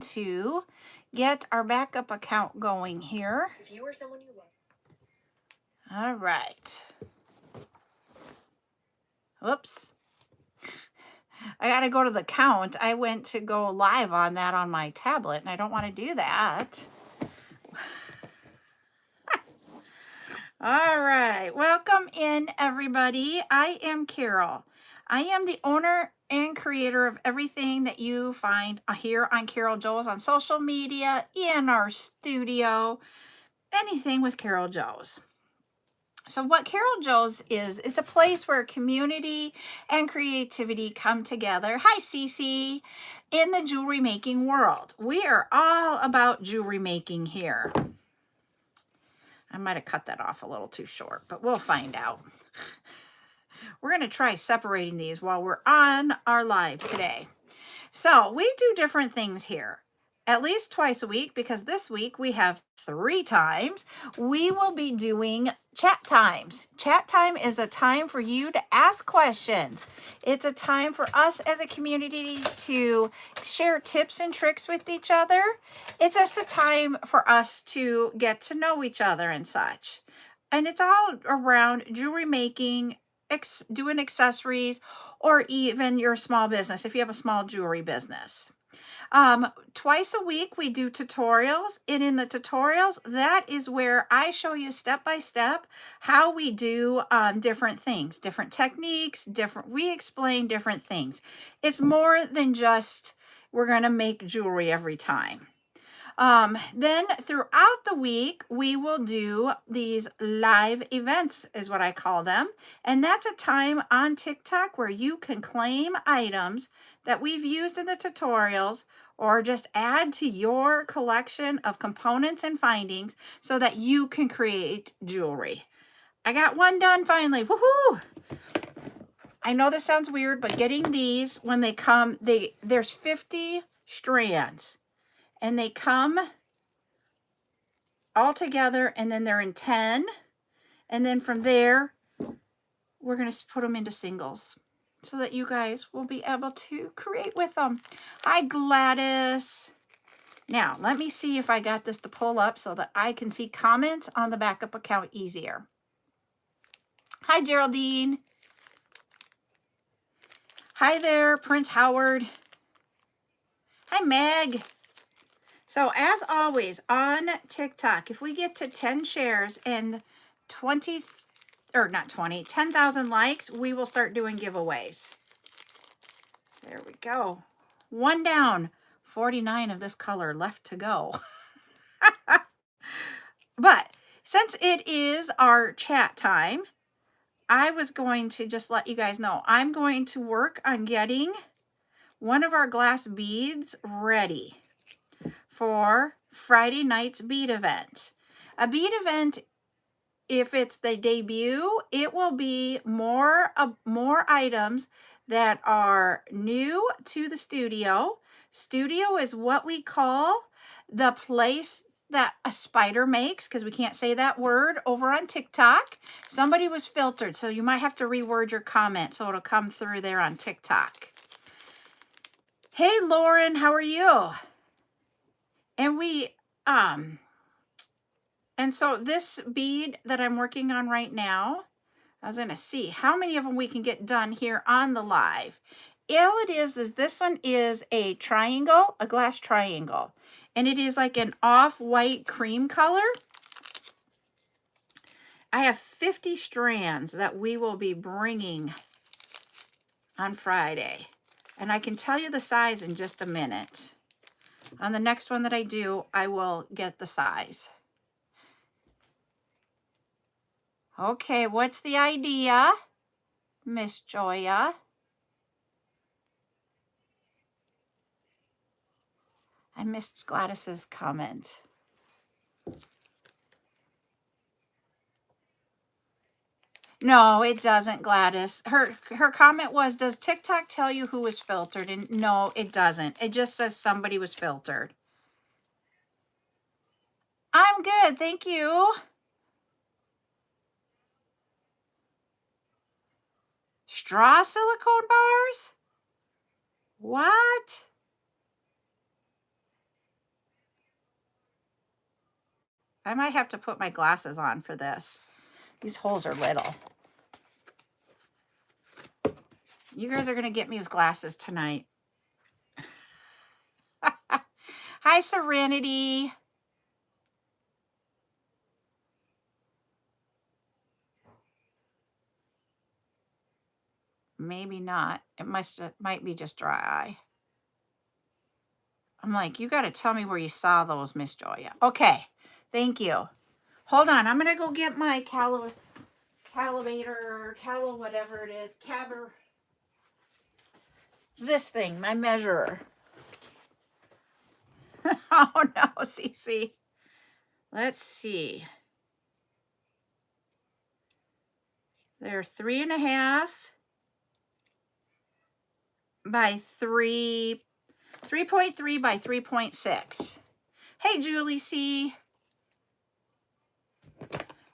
to get our backup account going here. If you or someone you love. All right. Whoops. I got to go to the count. I went to go live on that on my tablet, and I don't want to do that. All right. Welcome in, everybody. I am Carol. I am the owner and creator of everything that you find here on CarolJo's on social media, in our studio, anything with CarolJo's. So what CarolJo's is, it's a place where community and creativity come together. Hi, Cece. In the jewelry making world. We are all about jewelry making here. I might have cut that off a little too short, but we'll find out. We're going to try separating these while we're on our live today. So we do different things here, at least twice a week, because this week we have 3 times. We will be doing chat times. Chat time is a time for you to ask questions. It's a time for us as a community to share tips and tricks with each other. It's just a time for us to get to know each other and such. And it's all around jewelry making, doing accessories, or even your small business if you have a small jewelry business. Twice a week we do tutorials, and in the tutorials, that is where I show you step by step how we do different things, different techniques, we explain different things. It's more than just we're going to make jewelry every time. Then throughout the week, we will do these live events is what I call them. And that's a time on TikTok where you can claim items that we've used in the tutorials or just add to your collection of components and findings so that you can create jewelry. I got one done finally. Woohoo! I know this sounds weird, but getting these when they come, there's 50 strands. And they come all together, and then they're in 10. And then from there, we're going to put them into singles so that you guys will be able to create with them. Hi, Gladys. Now, let me see if I got this to pull up so that I can see comments on the backup account easier. Hi, Geraldine. Hi there, Prince Howard. Hi, Meg. So as always on TikTok, if we get to 10 shares and 10,000 likes, we will start doing giveaways. There we go. One down, 49 of this color left to go. But since it is our chat time, I was going to just let you guys know, I'm going to work on getting one of our glass beads ready for Friday night's bead event. A bead event, if it's the debut, it will be more items that are new to the studio. Studio is what we call the place that a spider makes, because we can't say that word over on TikTok. Somebody was filtered, so you might have to reword your comment so it'll come through there on TikTok. Hey, Lauren, how are you? And and so this bead that I'm working on right now, I was going to see how many of them we can get done here on the live. All it is this one is a triangle, a glass triangle, and it is like an off-white cream color. I have 50 strands that we will be bringing on Friday, and I can tell you the size in just a minute. On the next one that I do, I will get the size. Okay, what's the idea, Miss Joya? I missed Gladys's comment. No, it doesn't, Gladys. Her comment was, does TikTok tell you who was filtered? And no, it doesn't. It just says somebody was filtered. I'm good, thank you. Straw silicone bars? What? I might have to put my glasses on for this. These holes are little. You guys are going to get me with glasses tonight. Hi, Serenity. Maybe not. It might be just dry eye. I'm like, you got to tell me where you saw those, Miss Joya. Okay. Thank you. Hold on. I'm going to go get my calibrator, whatever it is. This thing, my measurer. Oh, no, Cece. Let's see. They're 3.5 by 3.3 by 3.6. Hey, Julie C.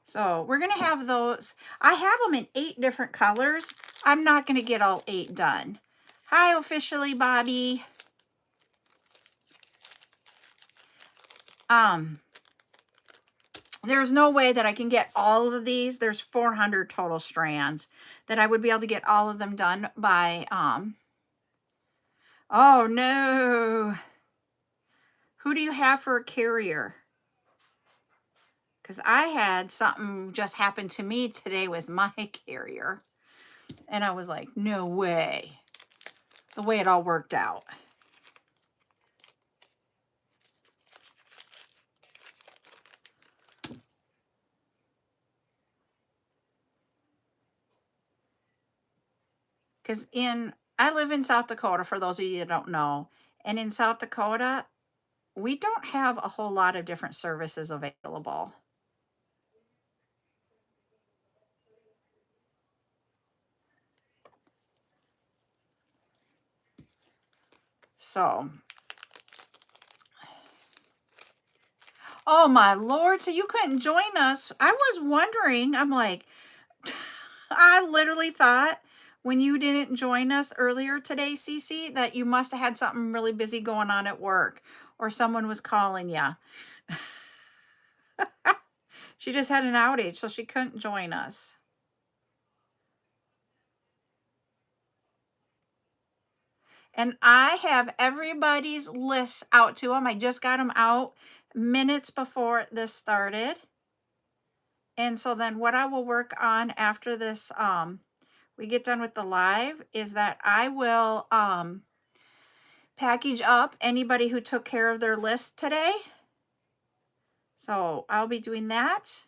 So we're going to have those. I have them in 8 different colors. I'm not going to get all 8 done. Hi, officially, Bobby. There's no way that I can get all of these. There's 400 total strands that I would be able to get all of them done by, oh no. Who do you have for a carrier? Because I had something just happen to me today with my carrier. And I was like, no way. The way it all worked out. Because I live in South Dakota, for those of you that don't know. And in South Dakota, we don't have a whole lot of different services available. So, oh my Lord, so you couldn't join us. I was wondering, I'm like, I literally thought when you didn't join us earlier today, Cece, that you must have had something really busy going on at work or someone was calling you. She just had an outage, so she couldn't join us. And I have everybody's lists out to them. I just got them out minutes before this started. And so then what I will work on after this, we get done with the live, is that I will package up anybody who took care of their list today. So I'll be doing that.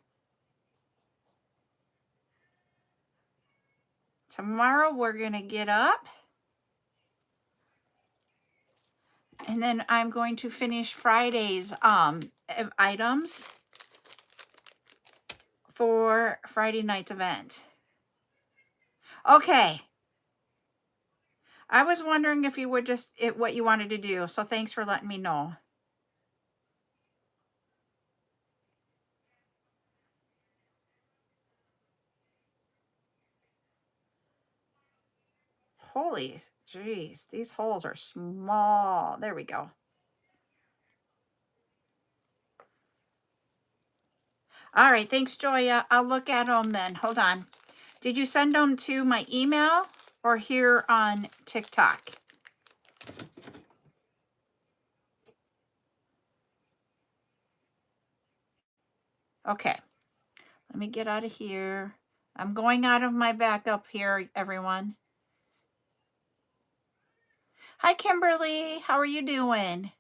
Tomorrow we're going to get up. And then I'm going to finish Friday's items for Friday night's event. Okay. I was wondering if you would what you wanted to do. So thanks for letting me know. Holy jeez, these holes are small. There we go. All right, thanks, Joya. I'll look at them then. Hold on. Did you send them to my email or here on TikTok? Okay, let me get out of here. I'm going out of my backup here, everyone. Hi, Kimberly. How are you doing?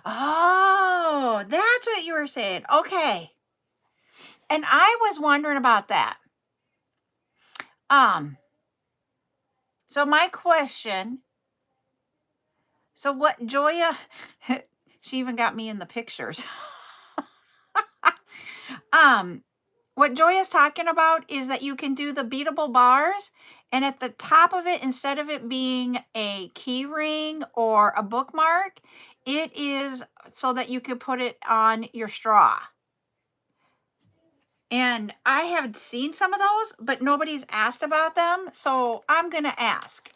Oh, that's what you were saying. Okay. And I was wondering about that. So my question, so what Joya, she even got me in the pictures. What Joya's talking about is that you can do the beatable bars, and at the top of it, instead of it being a key ring or a bookmark, it is so that you could put it on your straw. And I have seen some of those, but nobody's asked about them. So I'm going to ask.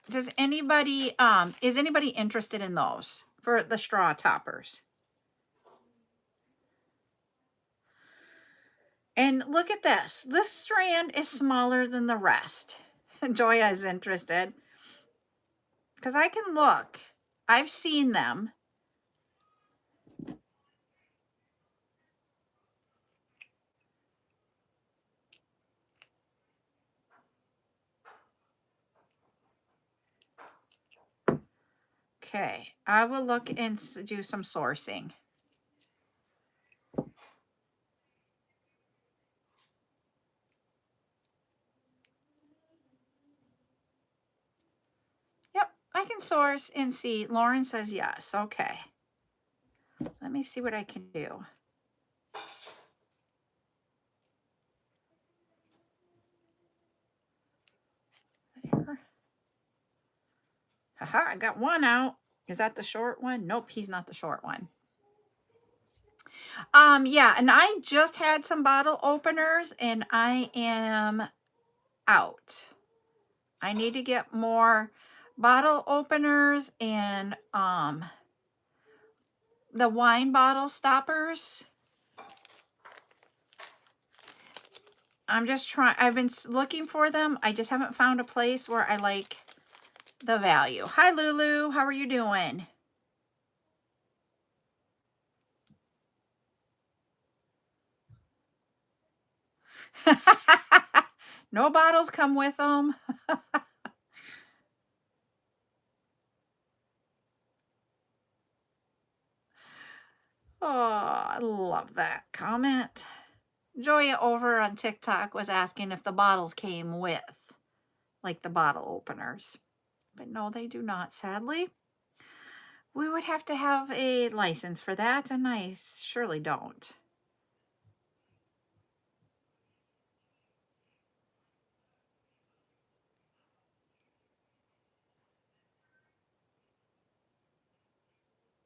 Does anybody, is anybody interested in those for the straw toppers? And look at this. This strand is smaller than the rest. Joya is interested. Because I can look. I've seen them. Okay, I will look and do some sourcing. Yep, I can source and see. Lauren says yes. Okay. Let me see what I can do. There. Haha, I got one out. Is that the short one? Nope, he's not the short one. Yeah, and I just had some bottle openers and I am out. I need to get more bottle openers and the wine bottle stoppers. I'm just trying, I've been looking for them. I just haven't found a place where I like the value. Hi, Lulu. How are you doing? No bottles come with them. Oh, I love that comment. Joya over on TikTok was asking if the bottles came with, like the bottle openers. But no, they do not, sadly. We would have to have a license for that, and I surely don't.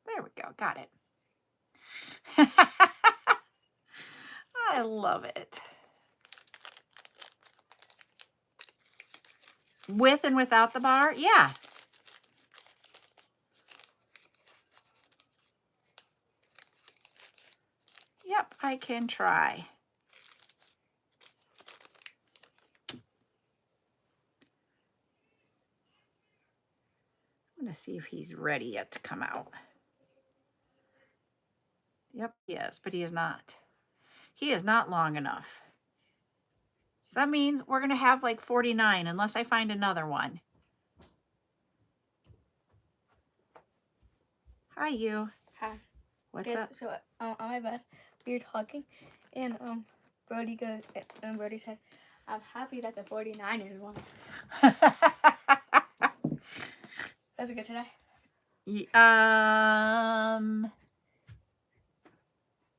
There we go. Got it. I love it. With and without the bar? Yeah. Yep, I can try. I'm going to see if he's ready yet to come out. Yep, he is, but he is not. He is not long enough. So that means we're going to have like 49 unless I find another one. Hi, you. Hi. What's up? So on my bed, we were talking, and Brody goes, and Brody said, "I'm happy that the 49ers won." Was it good today?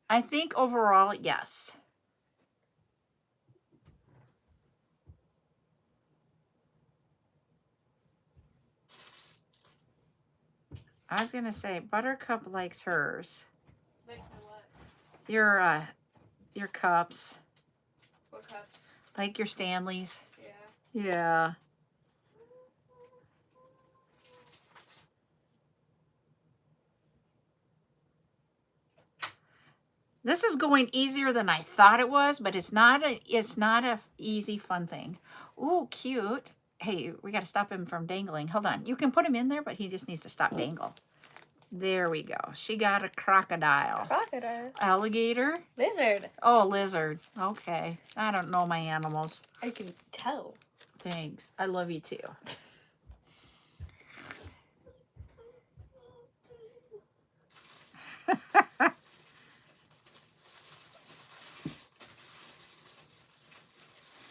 I think overall, yes. I was gonna say Buttercup likes hers. Like what? Your cups. What cups? Like your Stanleys. Yeah. Yeah. This is going easier than I thought it was, but it's not a easy fun thing. Ooh, cute. Hey, we got to stop him from dangling. Hold on. You can put him in there, but he just needs to stop dangle. There we go. She got a crocodile. Crocodile. Alligator. Lizard. Oh, lizard. Okay. I don't know my animals. I can tell. Thanks. I love you too.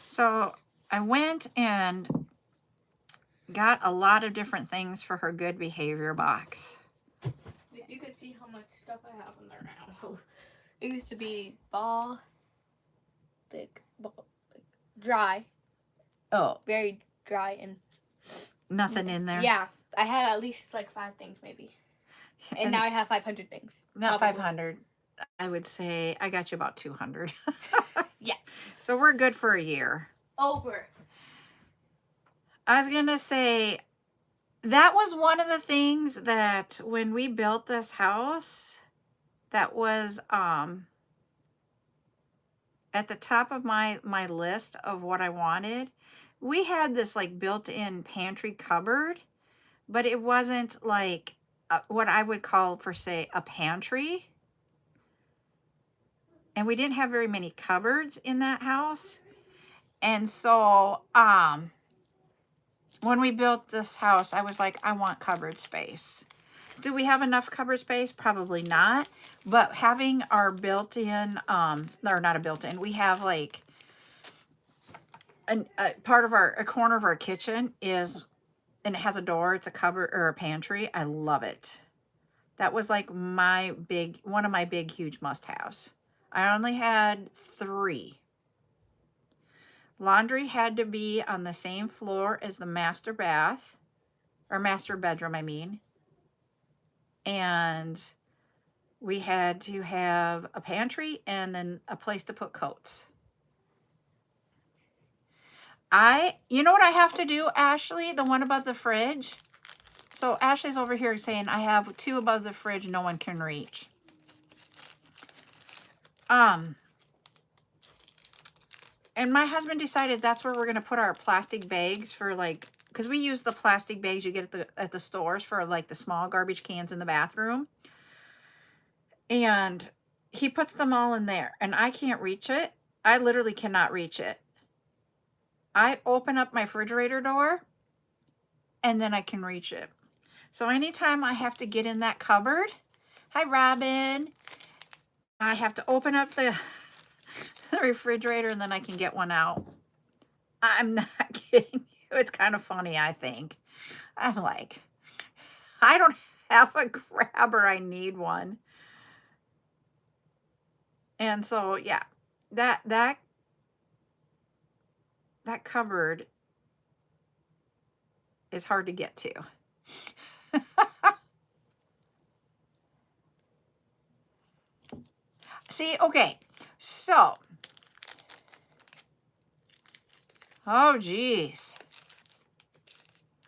So I went and got a lot of different things for her good behavior box. You could see how much stuff I have in there now. It used to be ball, like dry. Oh. Very dry and nothing in there? Yeah. I had at least like 5 things maybe. And now I have 500 things. Not Probably. 500. I would say I got you about 200. Yeah. So we're good for a year. Over. I was going to say that was one of the things that when we built this house, that was at the top of my list of what I wanted. We had this like built-in pantry cupboard, but it wasn't like what I would call, for say, a pantry. And we didn't have very many cupboards in that house. And so when we built this house, I was like, I want cupboard space. Do we have enough cupboard space? Probably not. But having our built-in, or not a built-in, we have like a part of a corner of our kitchen is, and it has a door, it's a cupboard or a pantry. I love it. That was like one of my big, huge must-haves. I only had 3. Laundry had to be on the same floor as the master bath, or master bedroom, I mean. And we had to have a pantry and then a place to put coats. You know what I have to do, Ashley? The one above the fridge. So Ashley's over here saying I have 2 above the fridge no one can reach. And my husband decided that's where we're going to put our plastic bags for, like, because we use the plastic bags you get at the stores for like the small garbage cans in the bathroom. And he puts them all in there and I can't reach it. I literally cannot reach it. I open up my refrigerator door and then I can reach it. So anytime I have to get in that cupboard, hi Robin, I have to open up the refrigerator and then I can get one out. I'm not kidding you. It's kind of funny, I think. I'm like, I don't have a grabber. I need one. And so, yeah, that cupboard is hard to get to. See, okay, so, oh, geez.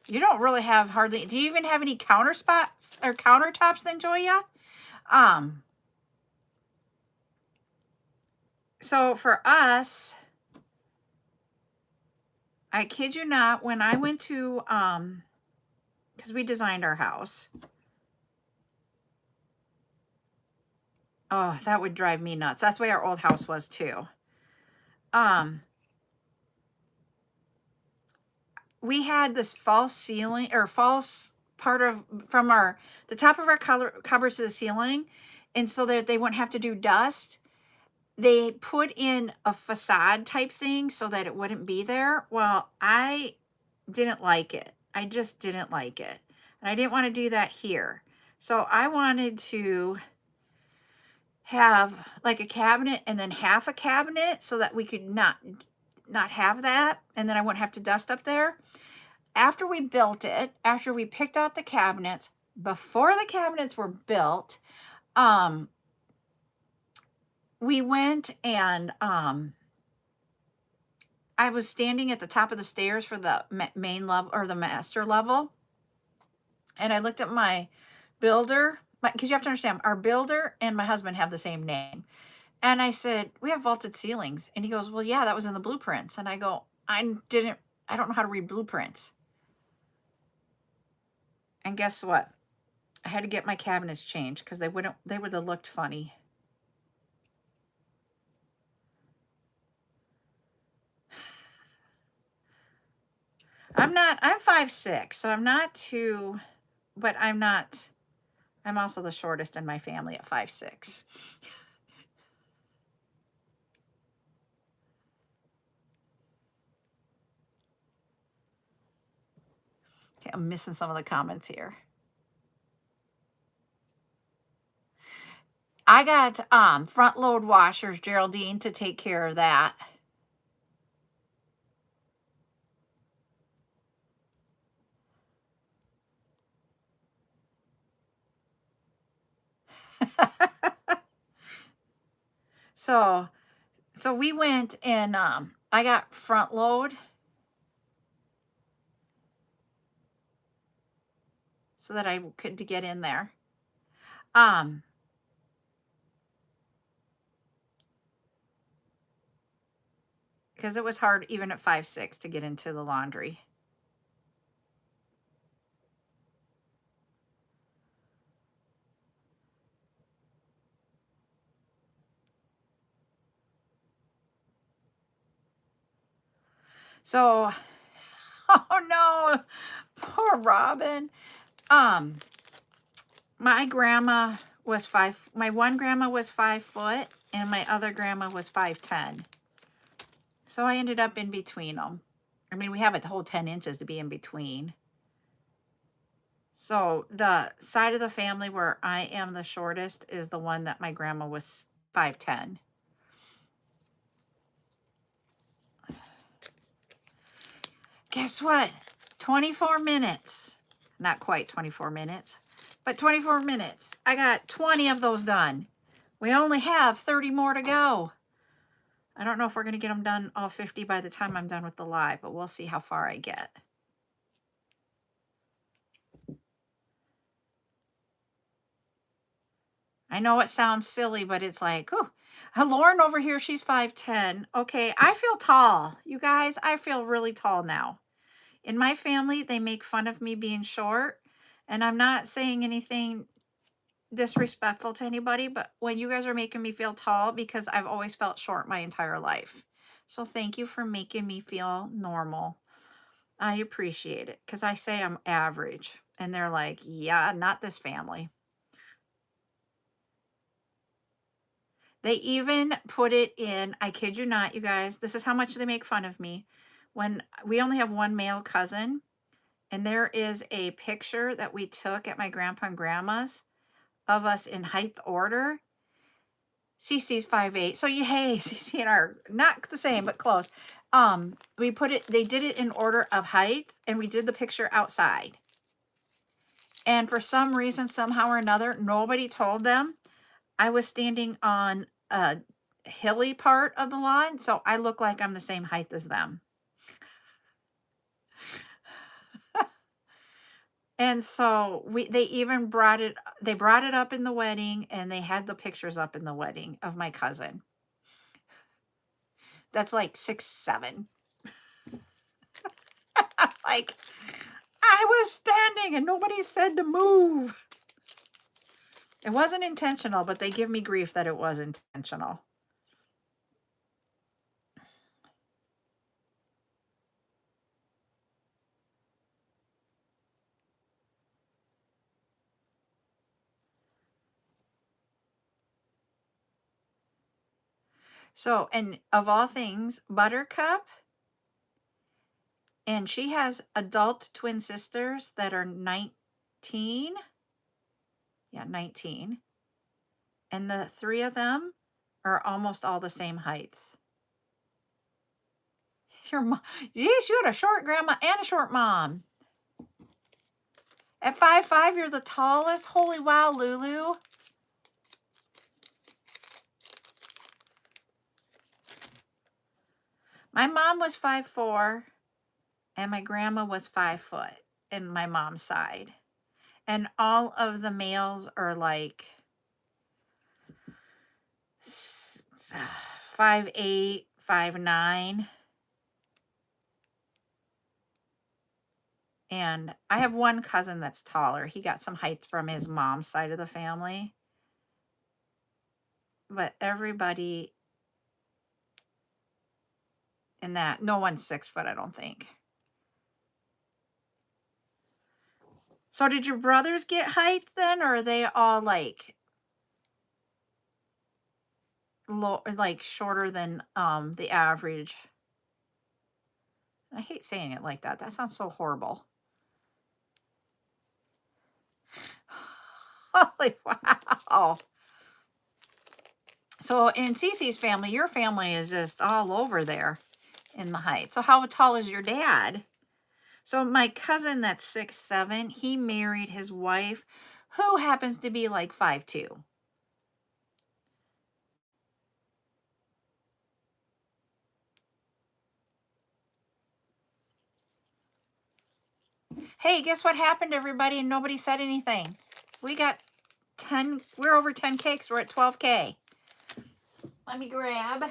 You don't really have hardly, do you even have any counter spots or countertops then, Joya? So for us, I kid you not, when I went to, because we designed our house. Oh, that would drive me nuts. That's the way our old house was too. We had this false ceiling or false part of from the top of our cupboards to the ceiling, and so that they wouldn't have to do dust, they put in a facade type thing so that it wouldn't be there. Well, I didn't like it. I just didn't like it. And I didn't want to do that here. So I wanted to have like a cabinet and then half a cabinet so that we could not have that. And then I wouldn't have to dust up there. After we built it, after we picked out the cabinets, before the cabinets were built, we went and I was standing at the top of the stairs for the main level or the master level. And I looked at my builder, because you have to understand, our builder and my husband have the same name. And I said, we have vaulted ceilings. And he goes, well, yeah, that was in the blueprints. And I go, I don't know how to read blueprints. And guess what? I had to get my cabinets changed because they would have looked funny. I'm 5'6", so I'm not too, but I'm also the shortest in my family at 5'6". Okay, I'm missing some of the comments here. I got front load washers, Geraldine, to take care of that. So we went and I got front load so that I could to get in there. Um because it was hard even at 5'6" to get into the laundry. So oh no, poor Robin. Um my grandma was my one grandma was 5 foot and my other grandma was 5'10". So I ended up in between them. I mean, we have a whole 10 inches to be in between. So the side of the family where I am the shortest is the one that my grandma was 5'10". Guess what? 24 minutes. Not quite 24 minutes, but 24 minutes. I got 20 of those done. We only have 30 more to go. I don't know if we're going to get them done all 50 by the time I'm done with the live, but we'll see how far I get. I know it sounds silly, but it's like, oh, Lauren over here, she's 5'10". Okay, I feel tall. You guys, I feel really tall now. In my family, they make fun of me being short, and I'm not saying anything disrespectful to anybody, but when you guys are making me feel tall, because I've always felt short my entire life. So thank you for making me feel normal. I appreciate it, because I say I'm average, and they're like, yeah, not this family. They even put it in, I kid you not, you guys, this is how much they make fun of me. When we only have one male cousin, and there is a picture that we took at my grandpa and grandma's of us in height order. Cece's 5'8". So hey, Cece and I are not the same, but close. We put it, they did it in order of height, and we did the picture outside. And for some reason, somehow or another, nobody told them I was standing on a hilly part of the lawn, so I look like I'm the same height as them. And so they even brought it up in the wedding, and they had the pictures up in the wedding of my cousin. That's like 6'7". Like, I was standing and nobody said to move. It wasn't intentional, but they give me grief that it was intentional. So, and of all things, Buttercup, and she has adult twin sisters that are 19. Yeah, 19. And the three of them are almost all the same height. Your mom, yes, you had a short grandma and a short mom. At 5'5", you're the tallest. Holy wow, Lulu. My mom was 5'4", and my grandma was 5 foot in my mom's side. And all of the males are like 5'8", 5'9". And I have one cousin that's taller. He got some height from his mom's side of the family. But everybody in that, no one's 6 foot, I don't think. So did your brothers get height then, or are they all like low, like shorter than the average? I hate saying it like that. That sounds so horrible. Holy wow. So in Cece's family, your family is just all over there in the height. So how tall is your dad? So my cousin that's 6'7", he married his wife, who happens to be like 5'2". Hey, guess what happened, everybody? And nobody said anything. We got 10, we're over 10K because we're at 12K. Let me grab.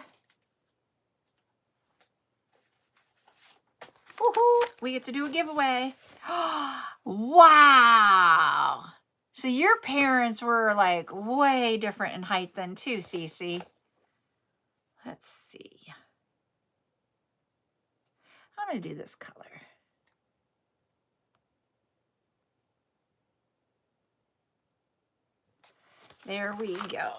Woohoo! We get to do a giveaway. Wow! So your parents were like way different in height than too, Cece. Let's see. I'm going to do this color. There we go.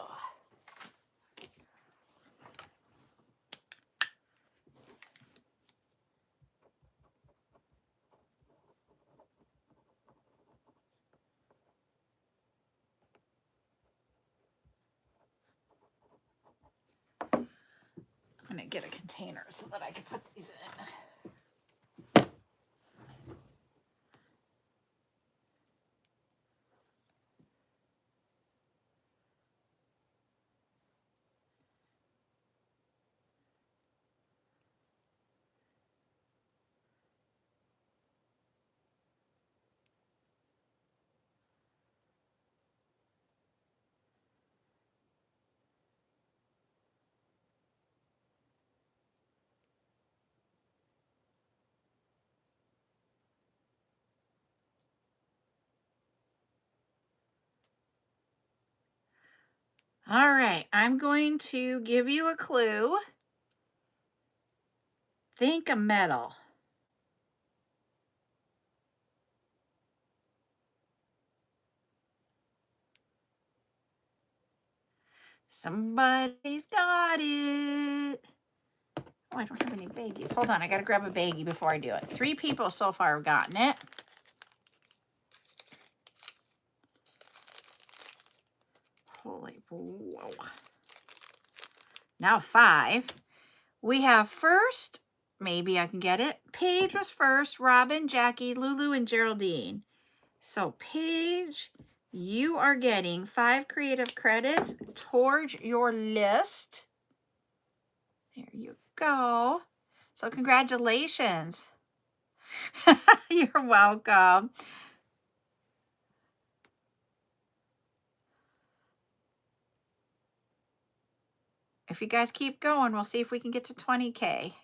I'm going to get a container so that I can put these in. All right, I'm going to give you a clue. Think a metal. Somebody's got it. Oh, I don't have any baggies. Hold on, I gotta grab a baggie before I do it. 3 people so far have gotten it. Holy, whoa. Now 5. We have first, maybe I can get it. Paige was first, Robin, Jackie, Lulu, and Geraldine. So Paige, you are getting 5 creative credits towards your list. There you go. So congratulations. You're welcome. If you guys keep going, we'll see if we can get to 20K.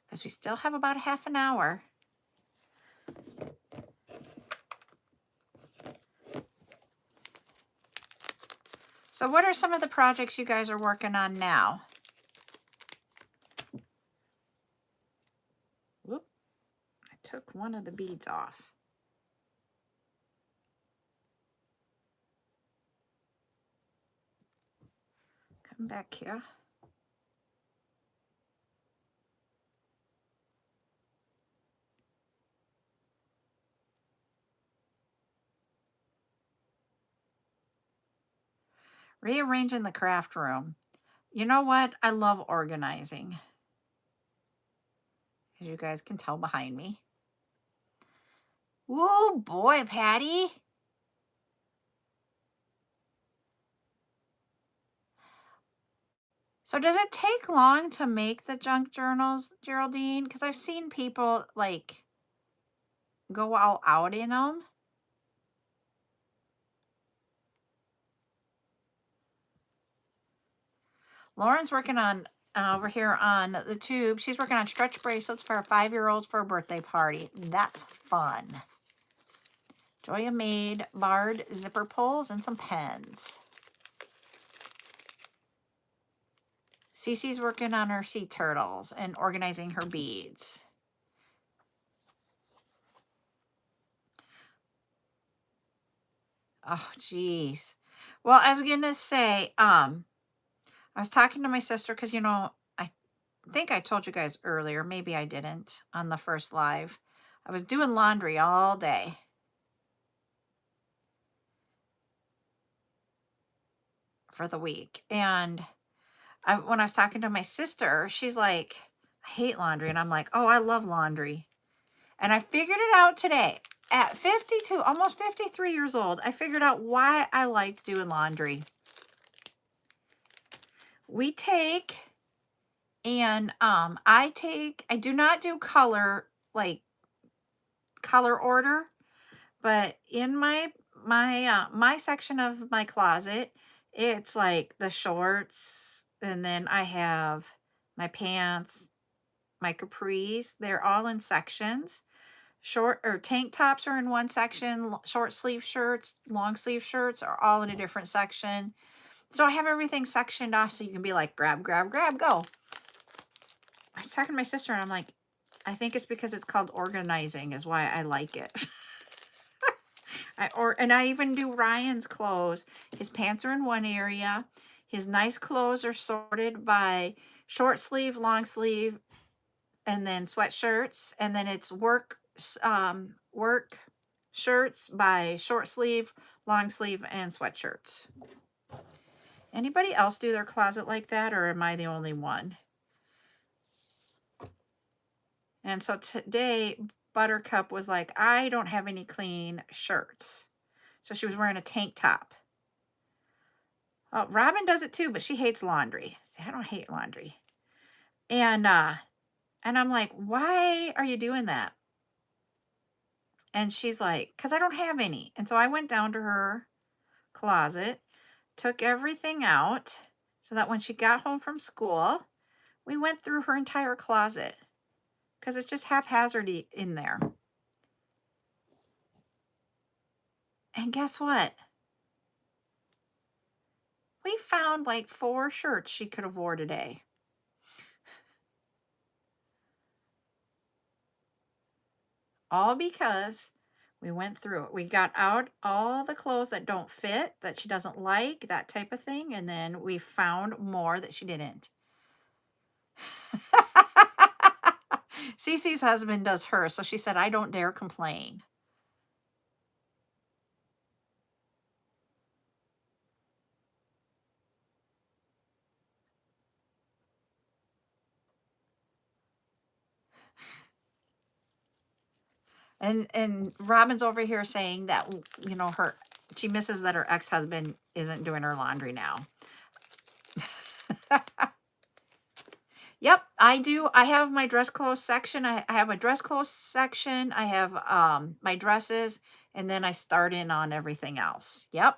Because we still have about a half an hour. So what are some of the projects you guys are working on now? Whoop, I took one of the beads off. Come back here. Rearranging the craft room. You know what? I love organizing. As you guys can tell behind me. Whoa, boy, Patty. So does it take long to make the junk journals, Geraldine? Because I've seen people like go all out in them. Lauren's working on over here on the tube. She's working on stretch bracelets for a 5-year-old for a birthday party. That's fun. Joya made barred zipper pulls and some pens. Cece's working on her sea turtles and organizing her beads. Oh, geez. Well, I was going to say, I was talking to my sister because, you know, I think I told you guys earlier, maybe I didn't on the first live. I was doing laundry all day. For the week. And when I was talking to my sister, she's like, I hate laundry. And I'm like, oh, I love laundry. And I figured it out today. at 52, almost 53 years old, I figured out why I like doing laundry. We take and I do not do color, like color order, but in my section of my closet, it's like the shorts, and then I have my pants, my capris, they're all in sections. Short or tank tops are in one section, short sleeve shirts, long sleeve shirts are all in a different section. So I have everything sectioned off so you can be like, grab, grab, grab, go. I was talking to my sister and I'm like, I think it's because it's called organizing is why I like it. And I even do Ryan's clothes. His pants are in one area. His nice clothes are sorted by short sleeve, long sleeve, and then sweatshirts. And then it's work shirts by short sleeve, long sleeve, and sweatshirts. Anybody else do their closet like that, or am I the only one? And so today, Buttercup was like, I don't have any clean shirts. So she was wearing a tank top. Oh, Robin does it too, but she hates laundry. See, I don't hate laundry. And I'm like, why are you doing that? And she's like, because I don't have any. And so I went down to her closet, took everything out so that when she got home from school, we went through her entire closet because it's just haphazard in there. And guess what? We found like 4 shirts she could have wore today. All because we went through it. We got out all the clothes that don't fit, that she doesn't like, that type of thing. And then we found more that she didn't. Cece's husband does her. So she said, I don't dare complain. And Robin's over here saying that, you know, she misses that her ex-husband isn't doing her laundry now. Yep, I do. I have my dress clothes section. I have a dress clothes section. I have my dresses, and then I start in on everything else. Yep.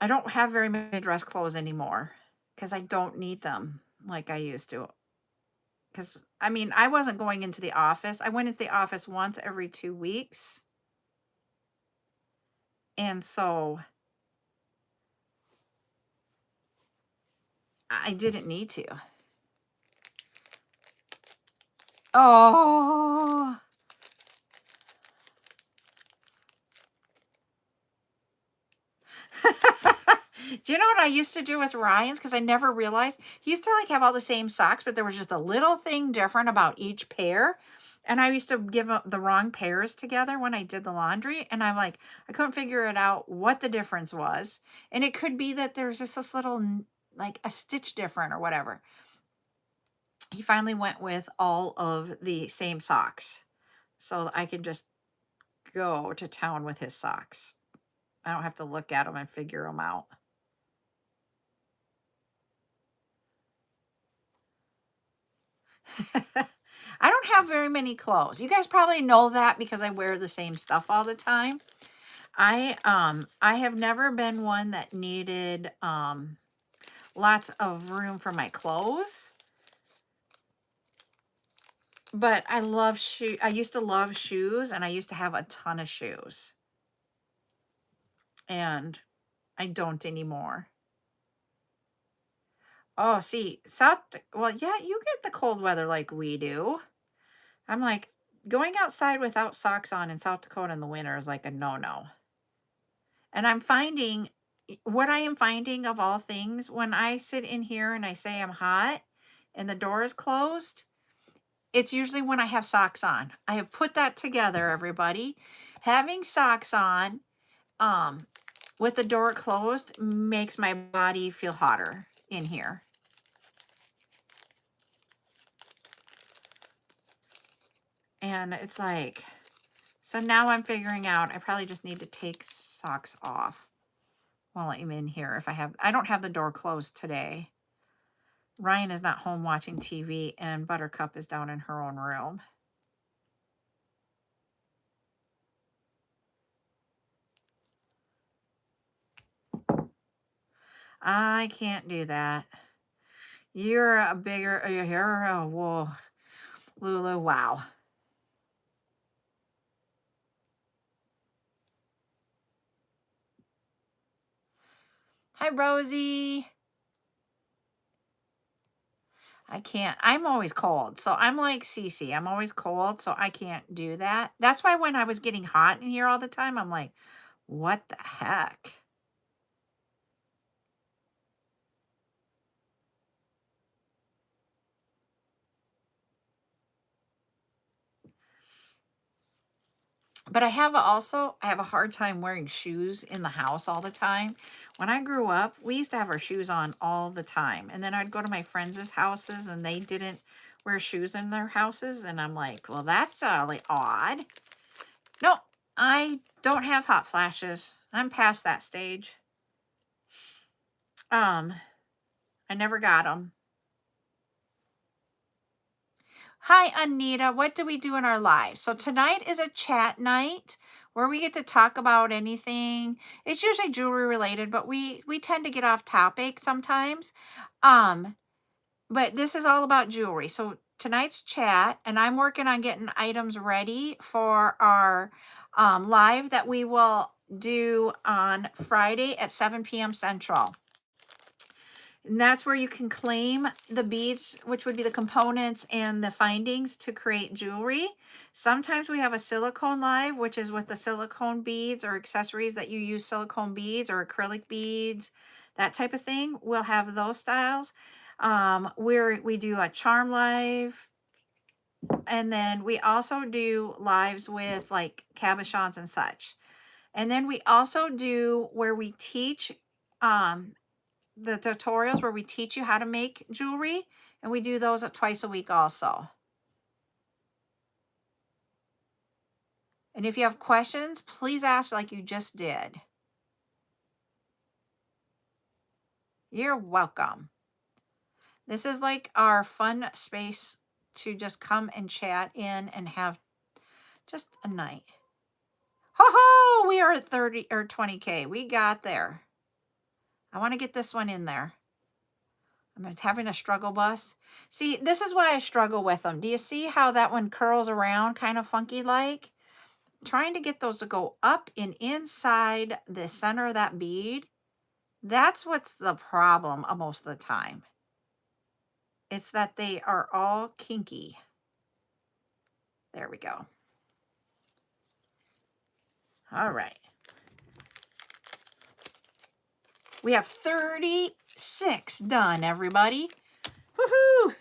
I don't have very many dress clothes anymore because I don't need them like I used to. Because, I mean, I wasn't going into the office. I went into the office once every 2 weeks. And so I didn't need to. Oh. Do you know what I used to do with Ryan's? Because I never realized he used to like have all the same socks, but there was just a little thing different about each pair. And I used to give the wrong pairs together when I did the laundry. And I'm like, I couldn't figure it out what the difference was. And it could be that there's just this little, like a stitch different or whatever. He finally went with all of the same socks so I can just go to town with his socks. I don't have to look at them and figure them out. I don't have very many clothes. You guys probably know that because I wear the same stuff all the time. I have never been one that needed lots of room for my clothes. But I love I used to love shoes, and I used to have a ton of shoes. And I don't anymore. Oh, see, well, yeah, you get the cold weather like we do. I'm like, going outside without socks on in South Dakota in the winter is like a no-no. And I'm finding, what I am finding of all things, when I sit in here and I say I'm hot and the door is closed, it's usually when I have socks on. I have put that together, everybody. Having socks on with the door closed makes my body feel hotter in here. And it's like, so now I'm figuring out I probably just need to take socks off while I'm in here. I don't have the door closed today. Ryan is not home watching TV, and Buttercup is down in her own room. I can't do that. You're whoa, Lulu, wow. Hi, Rosie. I can't. I'm always cold. So I'm like Cece. I'm always cold, so I can't do that. That's why when I was getting hot in here all the time, I'm like, what the heck? But I have a hard time wearing shoes in the house all the time. When I grew up, we used to have our shoes on all the time. And then I'd go to my friends' houses and they didn't wear shoes in their houses. And I'm like, well, that's really odd. No, I don't have hot flashes. I'm past that stage. I never got them. Hi, Anita. What do we do in our lives? So tonight is a chat night where we get to talk about anything. It's usually jewelry related, but we tend to get off topic sometimes. But this is all about jewelry. So tonight's chat, and I'm working on getting items ready for our live that we will do on Friday at 7 p.m. Central. And that's where you can claim the beads, which would be the components and the findings to create jewelry. Sometimes we have a silicone live, which is with the silicone beads or accessories that you use silicone beads or acrylic beads, that type of thing. We'll have those styles. We do a charm live. And then we also do lives with like cabochons and such. And then we also do where we teach the tutorials where we teach you how to make jewelry, and we do those twice a week also. And if you have questions, please ask like you just did. You're welcome. This is like our fun space to just come and chat in and have just a night. Ho ho! We are at 30 or 20K. We got there. I want to get this one in there. I'm having a struggle bus. See, this is why I struggle with them. Do you see how that one curls around kind of funky like? Trying to get those to go up and inside the center of that bead. That's what's the problem most of the time. It's that they are all kinky. There we go. All right. We have 36 done, everybody. Woohoo!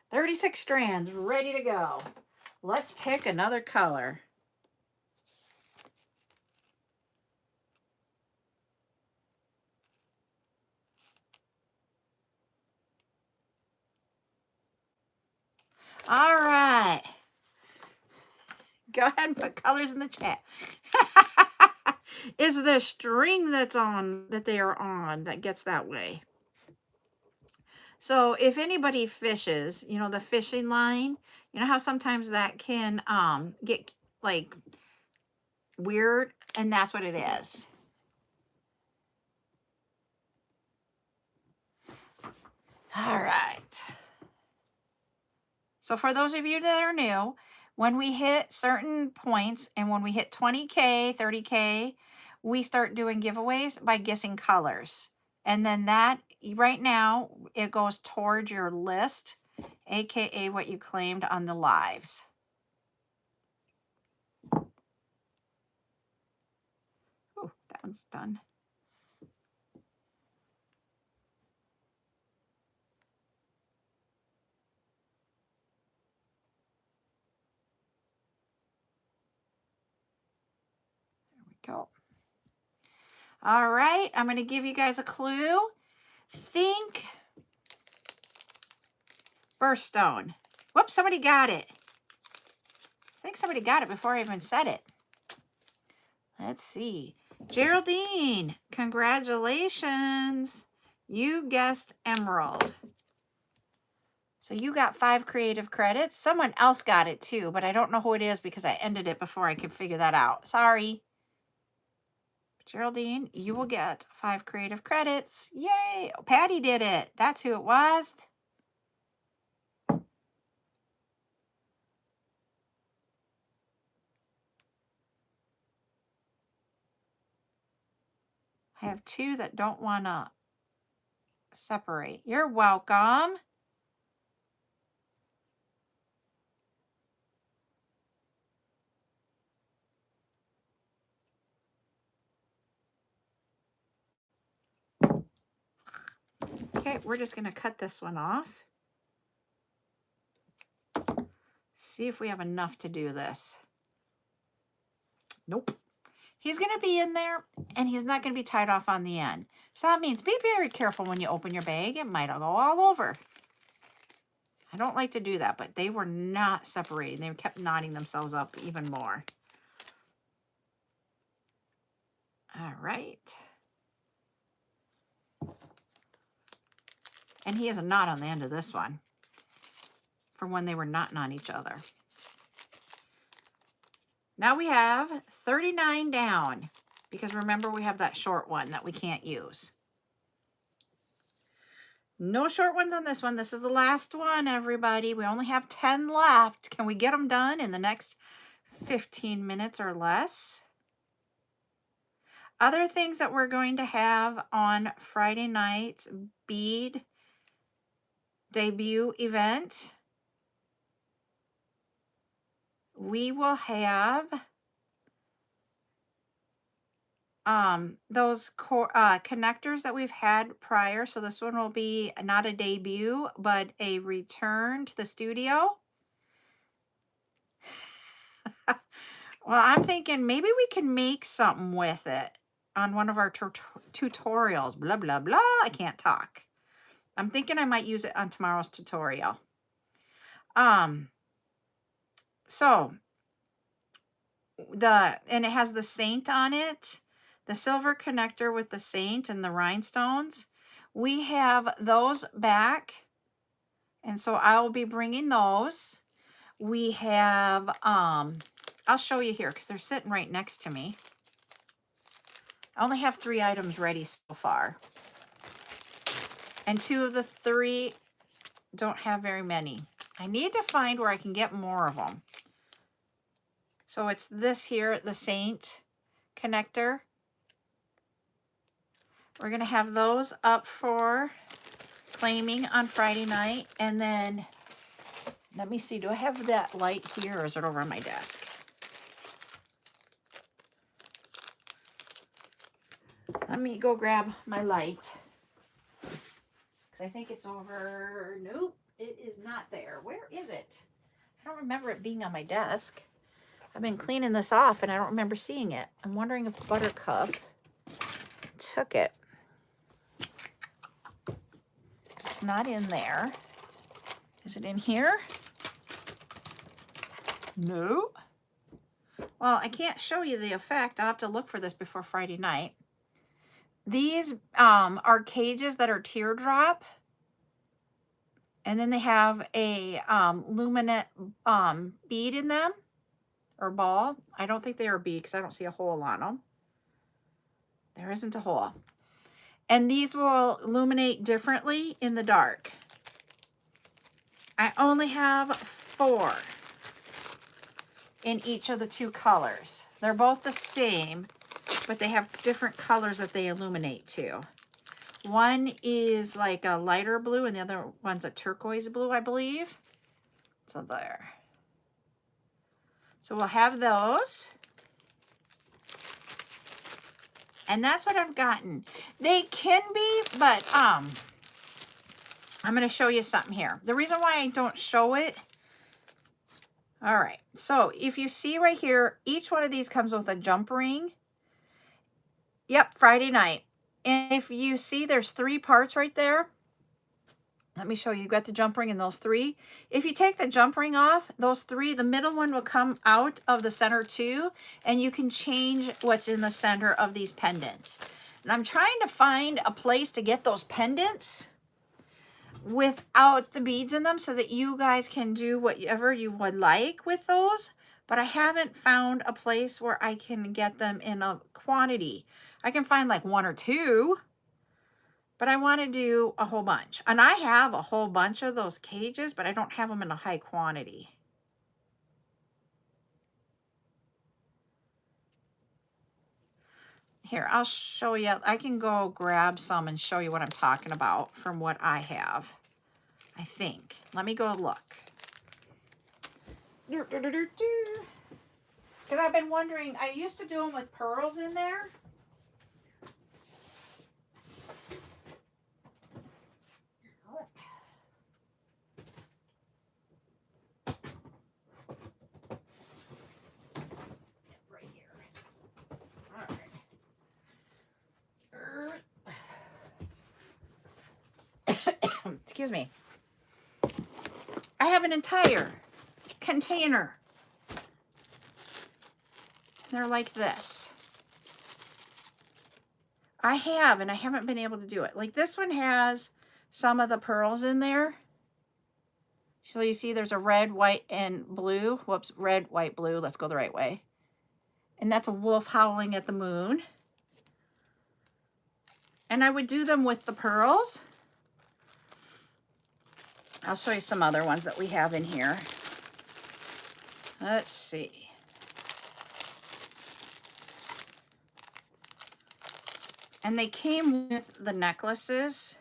36 strands ready to go. Let's pick another color. All right. Go ahead and put colors in the chat. It's the string that they are on that gets that way. So if anybody fishes, the fishing line, you know how sometimes that can get like weird, and that's what it is. All right. So for those of you that are new, when we hit certain points and when we hit 20K, 30K, we start doing giveaways by guessing colors. And then that right now, it goes towards your list, AKA what you claimed on the lives. Oh, that one's done. Go. All right, I'm going to give you guys a clue. Think birthstone. Whoops, somebody got it. I think somebody got it before I even said it. Let's see. Geraldine, congratulations. You guessed emerald. So you got 5 creative credits. Someone else got it too, but I don't know who it is because I ended it before I could figure that out. Sorry. Geraldine, you will get 5 creative credits. Yay. Oh, Patty did it. That's who it was. I have 2 that don't want to separate. You're welcome. Okay, we're just going to cut this one off. See if we have enough to do this. Nope. He's going to be in there, and he's not going to be tied off on the end. So that means be very careful when you open your bag. It might go all over. I don't like to do that, but they were not separating. They kept knotting themselves up even more. All right. And he has a knot on the end of this one for when they were knotting on each other. Now we have 39 down because remember we have that short one that we can't use. No short ones on this one. This is the last one, everybody. We only have 10 left. Can we get them done in the next 15 minutes or less? Other things that we're going to have on Friday night's bead debut event. We will have those connectors that we've had prior. So this one will be not a debut, but a return to the studio. Well, I'm thinking maybe we can make something with it on one of our tutorials. Blah, blah, blah. I can't talk. I'm thinking I might use it on tomorrow's tutorial. So and it has the saint on it, the silver connector with the saint and the rhinestones. We have those back, and so I will be bringing those. We have I'll show you here because they're sitting right next to me. I only have 3 items ready so far, and 2 of the 3 don't have very many. I need to find where I can get more of them. So it's this here, the saint connector. We're going to have those up for claiming on Friday night. And then, let me see, do I have that light here or is it over on my desk? Let me go grab my light. I think it's over. Nope, it is not there. Where is it? I don't remember it being on my desk. I've been cleaning this off and I don't remember seeing it. I'm wondering if Buttercup took it. It's not in there. Is it in here? No. Well, I can't show you the effect. I'll have to look for this before Friday night. These are cages that are teardrop. And then they have a luminant bead in them. Or ball. I don't think they are bead because I don't see a hole on them. There isn't a hole. And these will illuminate differently in the dark. I only have 4 in each of the 2 colors. They're both the same, but they have different colors that they illuminate too. One is like a lighter blue and the other one's a turquoise blue, I believe. So there. So we'll have those. And that's what I've gotten. They can be, but I'm going to show you something here. The reason why I don't show it. All right. So if you see right here, each one of these comes with a jump ring. Yep, Friday night. And if you see there's 3 parts right there. Let me show you. You got the jump ring and those 3. If you take the jump ring off, those 3, the middle one will come out of the center too, and you can change what's in the center of these pendants. And I'm trying to find a place to get those pendants without the beads in them so that you guys can do whatever you would like with those. But I haven't found a place where I can get them in a quantity. I can find like 1 or 2. But I want to do a whole bunch. And I have a whole bunch of those cages, but I don't have them in a high quantity. Here, I'll show you. I can go grab some and show you what I'm talking about from what I have, I think. Let me go look. Because I've been wondering, I used to do them with pearls in there. Excuse me. I have an entire container. They're like this. I haven't been able to do it. Like this one has some of the pearls in there. So you see there's a red, white, and blue. Whoops, red, white, blue. Let's go the right way. And that's a wolf howling at the moon. And I would do them with the pearls. I'll show you some other ones that we have in here. Let's see. And they came with the necklaces.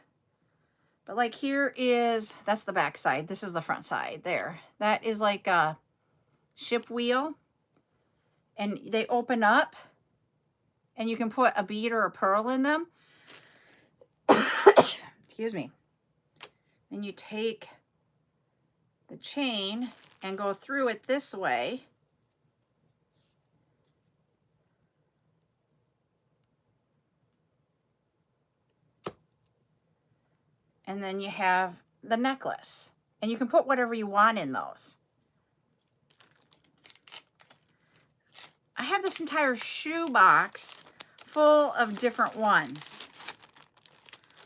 But like here is, that's the back side. This is the front side there. That is like a ship wheel. And they open up. And you can put a bead or a pearl in them. Excuse me. And you take the chain and go through it this way. And then you have the necklace. And you can put whatever you want in those. I have this entire shoe box full of different ones.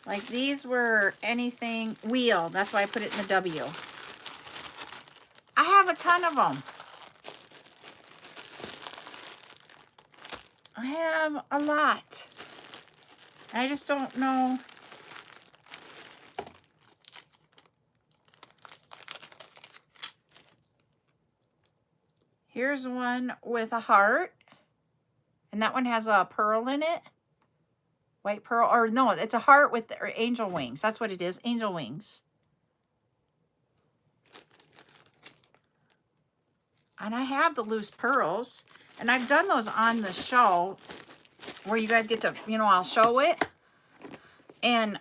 Like these were anything wheel. That's why I put it in the W. I have a ton of them. I have a lot. I just don't know. Here's one with a heart. And that one has a pearl in it. White pearl, or no, it's a heart with angel wings. That's what it is, angel wings. And I have the loose pearls. And I've done those on the show where you guys get to, you know, I'll show it. And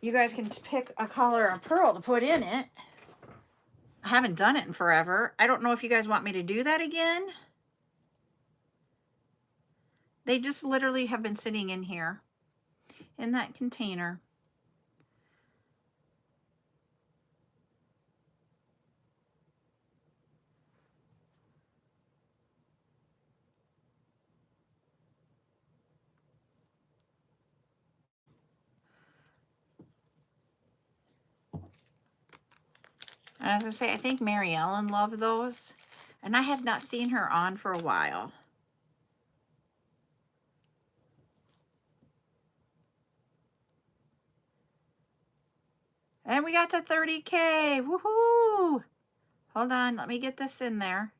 you guys can pick a color of pearl to put in it. I haven't done it in forever. I don't know if you guys want me to do that again. They just literally have been sitting in here, in that container. And as I say, I think Mary Ellen loved those. And I have not seen her on for a while. And we got to 30K. Woohoo! Hold on, let me get this in there.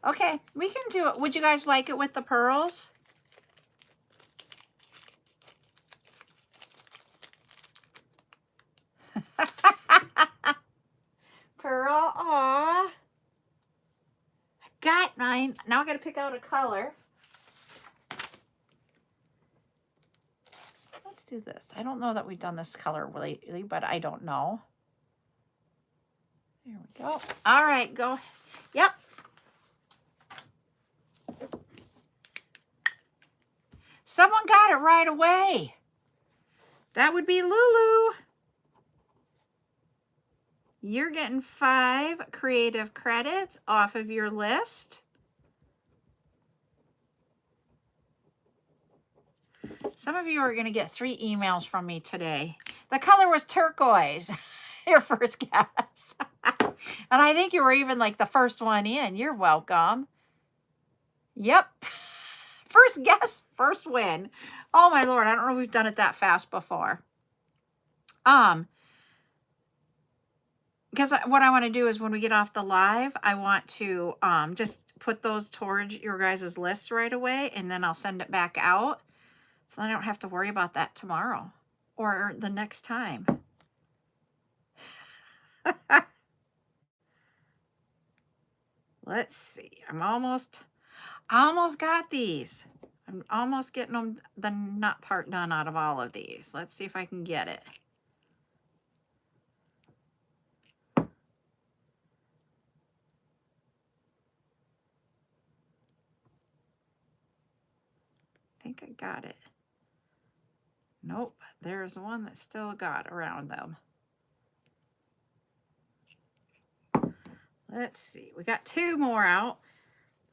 Okay, we can do it. Would you guys like it with the pearls? Pearl, aw. I got mine. Now I got to pick out a color. Let's do this. I don't know that we've done this color lately, but I don't know. There we go. All right, go. Yep. Someone got it right away. That would be Lulu. You're getting 5 creative credits off of your list. Some of you are going to get 3 emails from me today. The color was turquoise, your first guess. And I think you were even like the first one in. You're welcome. Yep. First guess, first win. Oh my Lord, I don't know if we've done it that fast before. Because what I want to do is when we get off the live, I want to just put those towards your guys' list right away, and then I'll send it back out. So I don't have to worry about that tomorrow or the next time. Let's see. I almost got these. I'm almost getting them, the nut part done out of all of these. Let's see if I can get it. I think I got it. Nope, there's one that still got around them. Let's see, we got 2 more out.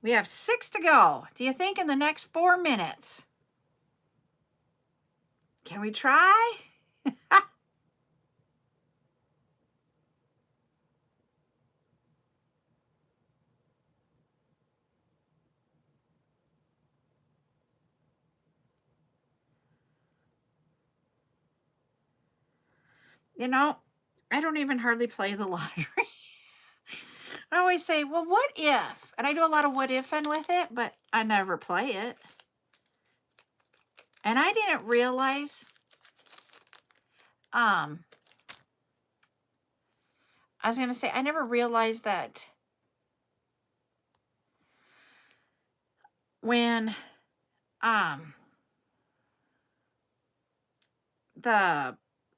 We have 6 to go. Do you think in the next 4 minutes? Can we try? You know, I don't even hardly play the lottery. I always say, well, what if? And I do a lot of what ifing with it, but I never play it. And I didn't realize, I was going to say, I never realized that when, the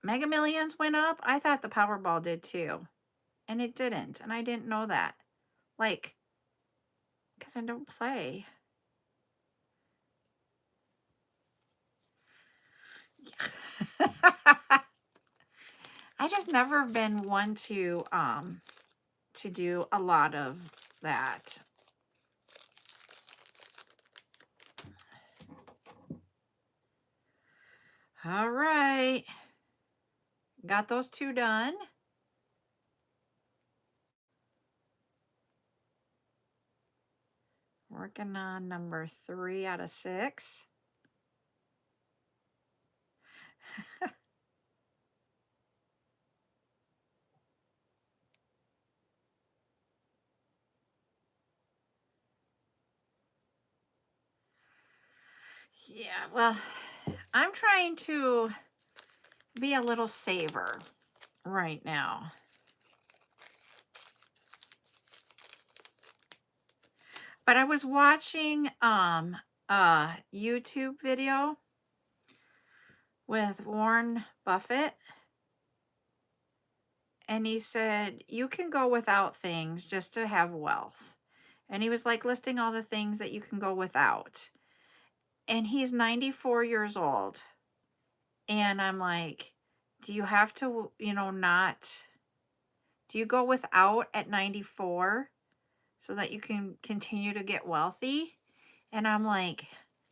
Mega Millions went up, I thought the Powerball did too. And it didn't. And I didn't know that. Like, because I don't play. I just never been one to do a lot of that. All right. Got those 2 done. Working on number 3 out of 6. Yeah, well, I'm trying to be a little saver right now. But I was watching a YouTube video with Warren Buffett, and he said you can go without things just to have wealth. And he was like listing all the things that you can go without. And he's 94 years old. And I'm like, do you have to, do you go without at 94 so that you can continue to get wealthy? And I'm like,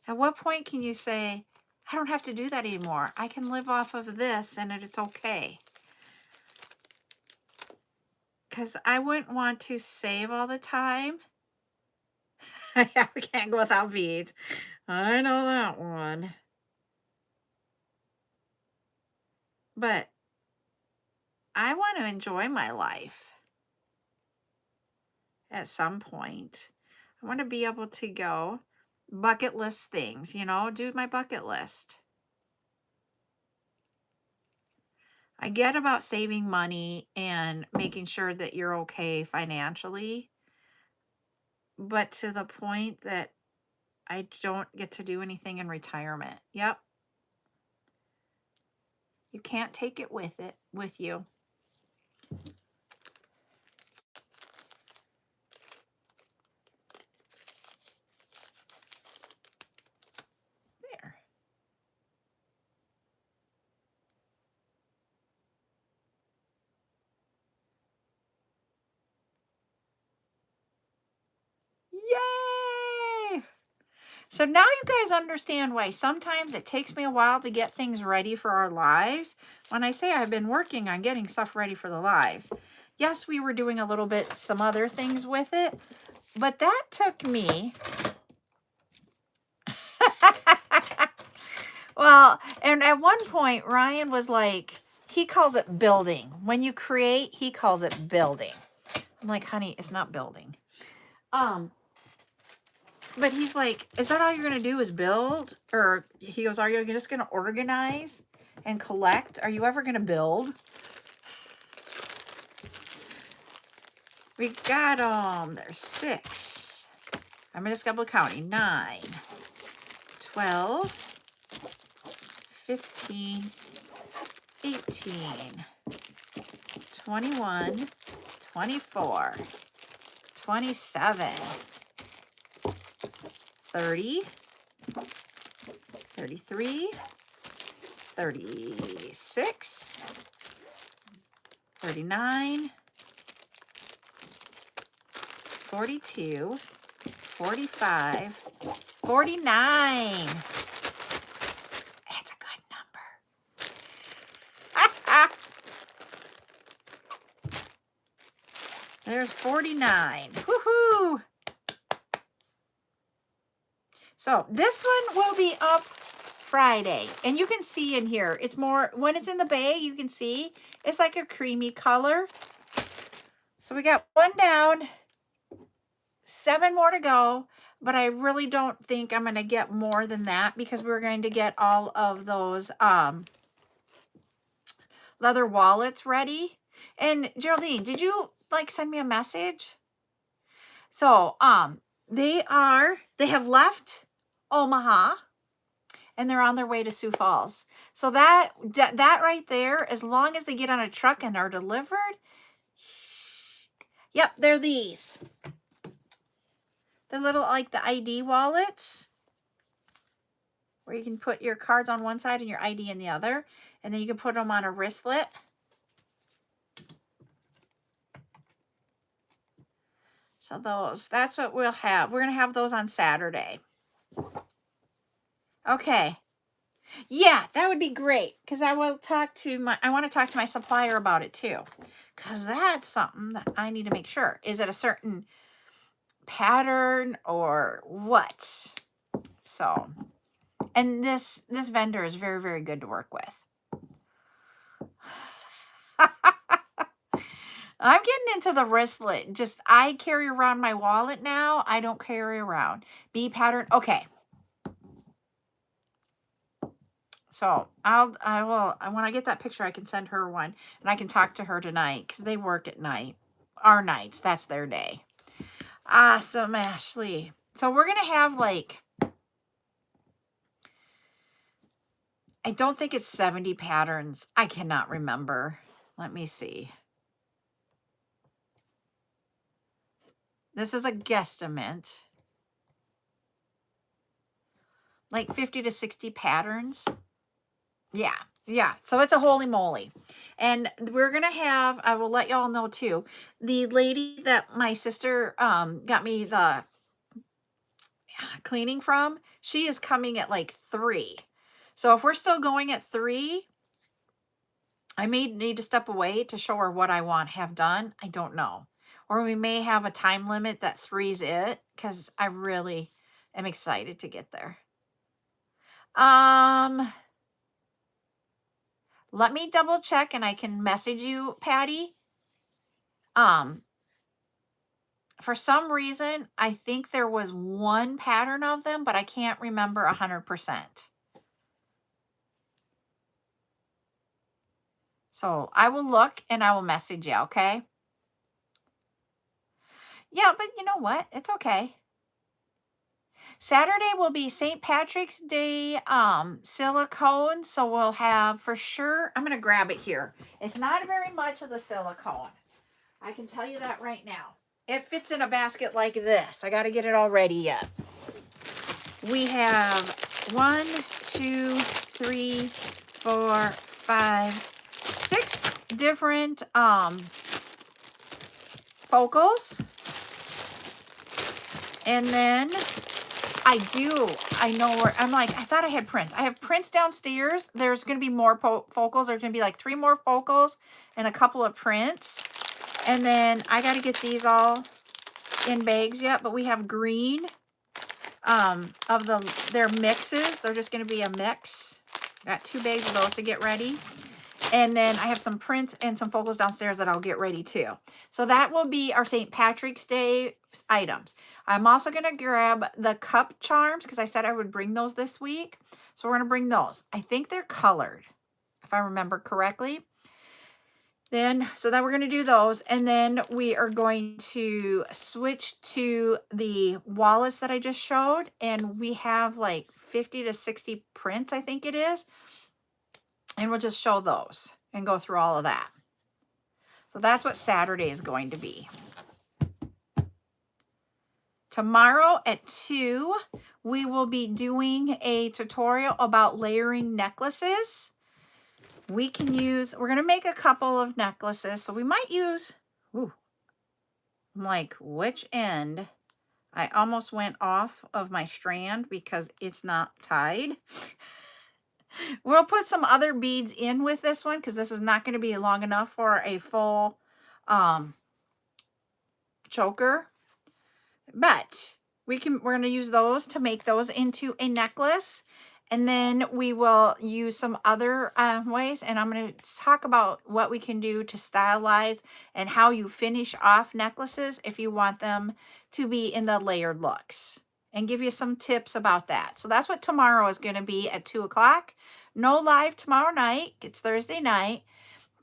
at what point can you say, I don't have to do that anymore. I can live off of this and it's okay. Because I wouldn't want to save all the time. We can't go without beads. I know that one. But I want to enjoy my life at some point. I want to be able to go bucket list things, do my bucket list. I get about saving money and making sure that you're okay financially, but to the point that I don't get to do anything in retirement. Yep. You can't take it with you. There. So now you guys understand why sometimes it takes me a while to get things ready for our lives. When I say I've been working on getting stuff ready for the lives. Yes, we were doing a little bit, some other things with it, but that took me. Well, and at one point, Ryan was like, he calls it building. When you create, he calls it building. I'm like, honey, it's not building. But he's like, is that all you're going to do is build? Or he goes, are you just going to organize and collect? Are you ever going to build? We got there's 6. I'm just double counting. 9, 12, 15, 18, 21, 24, 27, 30, 33, 36, 39, 42, 45, 49. That's a good number. There's 49. Woohoo! So this one will be up Friday. And you can see in here, it's more, when it's in the bag, you can see it's like a creamy color. So we got 1 down, 7 more to go. But I really don't think I'm going to get more than that because we're going to get all of those leather wallets ready. And Geraldine, did you like send me a message? So they have left Omaha and they're on their way to Sioux Falls. So that right there, as long as they get on a truck and are delivered, yep, they're these. They're little like the ID wallets where you can put your cards on one side and your ID in the other, and then you can put them on a wristlet. So that's what we'll have. We're going to have those on Saturday. Okay. Yeah, that would be great because I want to talk to my supplier about it too. Because that's something that I need to make sure. Is it a certain pattern or what? So, and this vendor is very, very good to work with. I'm getting into the wristlet. Just, I carry around my wallet now. I don't carry around. B pattern. Okay. So when I get that picture, I can send her one and I can talk to her tonight because they work at night. Our nights, that's their day. Awesome, Ashley. So we're going to have like, I don't think it's 70 patterns. I cannot remember. Let me see. This is a guesstimate. Like 50 to 60 patterns. Yeah. Yeah. So it's a holy moly. And we're going to have, I will let y'all know too, the lady that my sister got me the cleaning from, she is coming at like 3. So if we're still going at 3, I may need to step away to show her what I want have done. I don't know. Or we may have a time limit that 3's it because I really am excited to get there. Let me double check and I can message you, Patty. For some reason, I think there was 1 pattern of them, but I can't remember 100%. So I will look and I will message you, okay? Yeah, but you know what? It's okay. Saturday will be St. Patrick's Day silicone. So we'll have for sure, I'm going to grab it here. It's not very much of the silicone. I can tell you that right now. It fits in a basket like this. I got to get it all ready yet. We have 1, 2, 3, 4, 5, 6 different focals. And then I do. I know where I'm like, I thought I had prints. I have prints downstairs. There's going to be more focals. There's going to be like 3 more focals and a couple of prints. And then I got to get these all in bags yet, but we have green of their mixes. They're just going to be a mix. Got 2 bags of those to get ready. And then I have some prints and some focals downstairs that I'll get ready too. So that will be our St. Patrick's Day items. I'm also going to grab the cup charms because I said I would bring those this week. So we're going to bring those. I think they're colored, if I remember correctly. So then we're going to do those. And then we are going to switch to the wallets that I just showed. And we have like 50 to 60 prints, I think it is. And we'll just show those and go through all of that. So that's what Saturday is going to be. Tomorrow at 2, we will be doing a tutorial about layering necklaces. We're going to make a couple of necklaces. So we might use, I'm like, which end? I almost went off of my strand because it's not tied. We'll put some other beads in with this one because this is not going to be long enough for a full choker. But we're going to use those to make those into a necklace. And then we will use some other ways. And I'm going to talk about what we can do to stylize and how you finish off necklaces if you want them to be in the layered looks. And give you some tips about that. So that's what tomorrow is going to be at 2 o'clock. No live tomorrow night. It's Thursday night,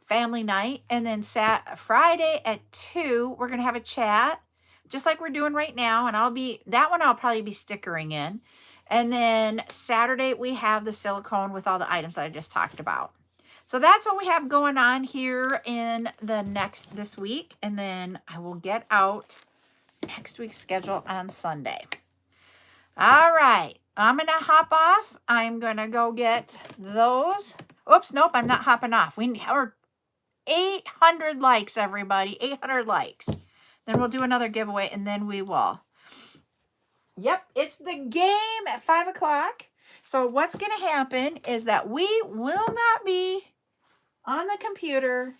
family night. And then Friday at 2, we're going to have a chat, just like we're doing right now. And I'll probably be stickering in. And then Saturday, we have the silicone with all the items that I just talked about. So that's what we have going on here in this week. And then I will get out next week's schedule on Sunday. All right, I'm going to hop off. I'm going to go get those. Oops, nope, I'm not hopping off. We are 800 likes, everybody, 800 likes. Then we'll do another giveaway, and then we will. Yep, it's the game at 5 o'clock. So what's going to happen is that we will not be on the computer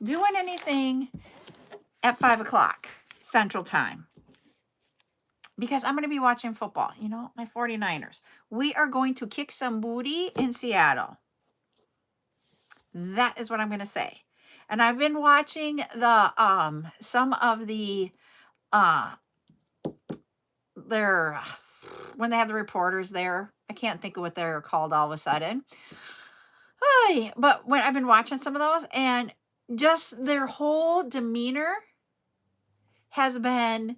doing anything at 5 o'clock Central Time. Because I'm going to be watching football, my 49ers. We are going to kick some booty in Seattle. That is what I'm going to say. And I've been watching some of the when they have the reporters there. I can't think of what they're called all of a sudden. But when I've been watching some of those, and just their whole demeanor has been,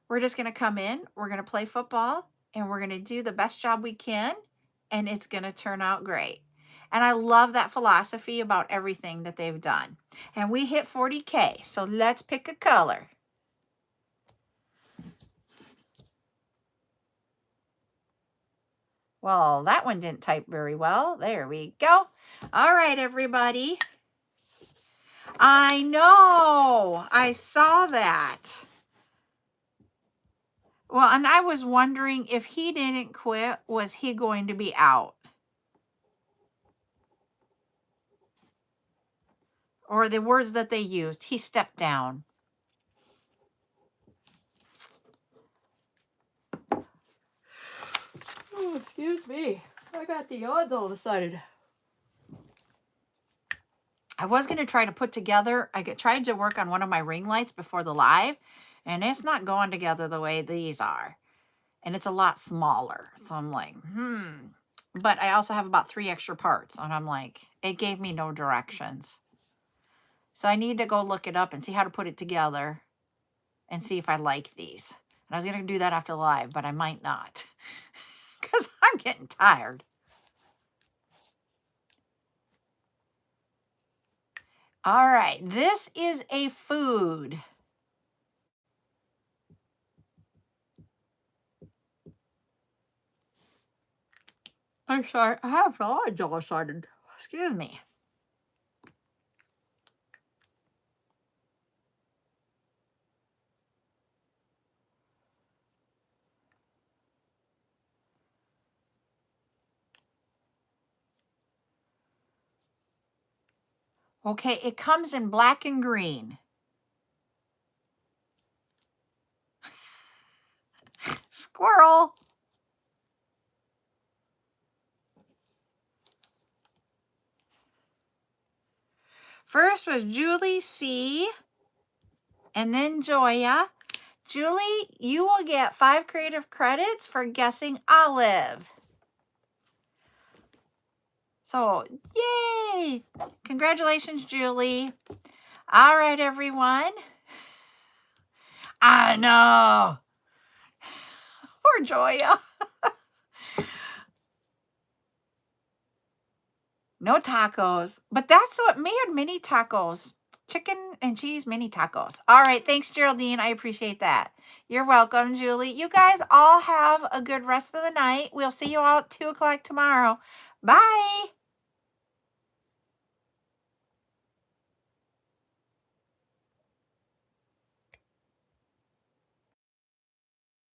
we're just going to come in, we're going to play football, and we're going to do the best job we can, and it's going to turn out great. And I love that philosophy about everything that they've done. And we hit 40K, so let's pick a color. Well, that one didn't type very well. There we go. All right, everybody. I know. I saw that. Well, and I was wondering if he didn't quit, was he going to be out? Or the words that they used, he stepped down. Oh, excuse me. I got the odds all of a sudden. I was going to try to put together, tried to work on one of my ring lights before the live, and it's not going together the way these are. And it's a lot smaller. So I'm like, But I also have about 3 extra parts. And I'm like, it gave me no directions. So I need to go look it up and see how to put it together and see if I like these. And I was going to do that after live, but I might not. Because I'm getting tired. All right, this is a food. I'm sorry, I have the eyes all excited. Excuse me. Okay, it comes in black and green. Squirrel. First was Julie C. and then Joya. Julie, you will get 5 creative credits for guessing olive. So, yay! Congratulations, Julie. All right, everyone. I know. Poor Joya. No tacos. But that's what made mini tacos. Chicken and cheese mini tacos. All right. Thanks, Geraldine. I appreciate that. You're welcome, Julie. You guys all have a good rest of the night. We'll see you all at 2 o'clock tomorrow. Bye.